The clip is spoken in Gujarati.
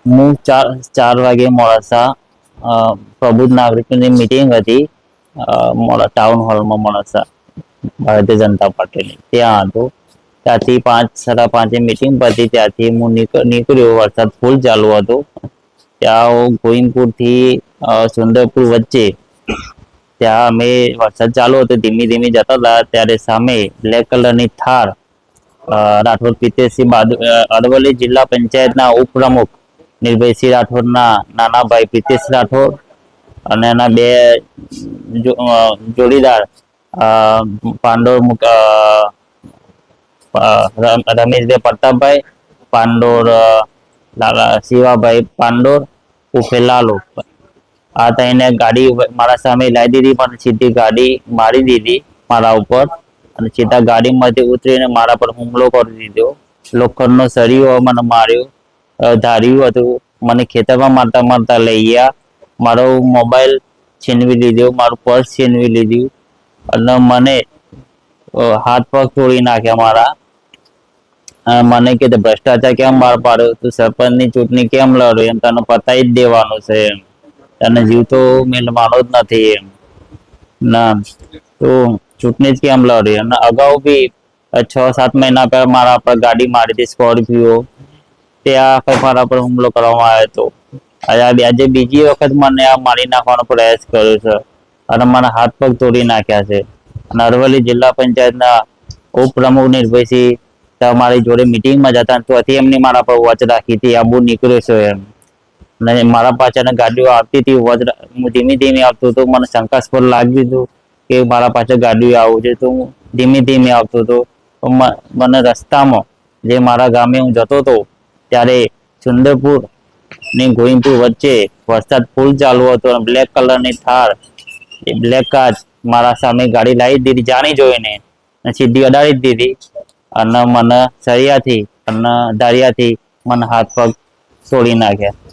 હું ચાર વાગે મોડાસા પ્રબુદ્ધ નાગરિકોની મીટિંગ હતી ટાઉન હોલમાં મોડાસા ભારતીય જનતા પાર્ટીની ત્યાં હતો. ત્યાંથી 5:30 મીટિંગ પતી. ત્યાંથી હું નીકળ્યો. વરસાદ ફૂલ ચાલુ હતો. ત્યાં ગોવિંદપુર થી સુંદરપુર વચ્ચે ત્યાં અમે વરસાદ ચાલુ હતો, ધીમી ધીમી જતા હતા. ત્યારે સામે બ્લેક કલરની થાર રાઠોડ પિતેશસિંહ અરવલ્લી જિલ્લા પંચાયતના ઉપપ્રમુખ નિર્ભયસિંહ રાઠોડના નાના ભાઈ પ્રિતેશ રાઠોડ અને એના બે જોડીદાર પાંડોર રમેશભાઈ પ્રતાપભાઈ પાંડોર, શિવાભાઈ પાંડોર ઉર્ફે લાલુ, આ થઈને ગાડી મારા સામે લાવી દીધી. પણ સીધી ગાડી મારી દીધી મારા ઉપર અને સીધા ગાડીમાંથી ઉતરીને મારા પર હુમલો કરી દીધો. લોખંડનો સળિયો મને માર્યો, ધાર્યું હતું. મને ખેતરમાં મારતા મારતા લઈ ગયા. મારો મોબાઈલ છીનવી લીધો, મારું પર્સ છીનવી લીધું અને મને હાથ પગ તોડી નાખ્યા મારા. મને કીધું ભ્રષ્ટાચાર કેમ બહાર પાડ્યો, તું સરપંચની ચૂંટણી કેમ લડ્યો, એમ તને પતાવી જ દેવાનું છે, એમ તને જીવ તો મેળવાનો જ નથી એમ ના, તું ચૂંટણી જ કેમ લડી. અને અગાઉ બી 6-7 મહિના પહેલા મારા પર ગાડી મારી હતી સ્કોર્પિયો, ત્યાં કઈ મારા પર હુમલો કરવામાં આવ્યો હતો. આજે બીજી વખત મને આ મારી નાખવાનો પ્રયાસ કર્યો છે અને મને હાથ પગ તોડી નાખ્યા છે. અને અરવલ્લી જિલ્લા પંચાયતના ઉપપ્રમુખ નિર્ભયસિંહ મારી જોડે મિટિંગમાં જતા તો એમની મારા પર વોચ રાખી હતી, આબુ નીકળ્યો છે એમ. અને મારા પાછળ ગાડીઓ આવતી હતી, હું ધીમે ધીમે આવતો હતો. મને શંકાસ્પદ લાગ્યું હતું કે મારા પાછળ ગાડીઓ આવું છે, તો હું ધીમે ધીમે આવતો હતો. મને રસ્તામાં જે મારા ગામે હું જતો હતો ત્યારે સુંદરપુર ની ગોવિંદપુર વચ્ચે વરસાદ ફૂલ ચાલુ હતો અને બ્લેક કલરની થાર, એ બ્લેક કાચ મારા સામે ગાડી લાવી દીધી જાણી જોઈને, સીધી અડાડી દીધી અને મને સળિયાથી અને ધારિયાથી મને હાથ પગ તોડી નાખ્યા.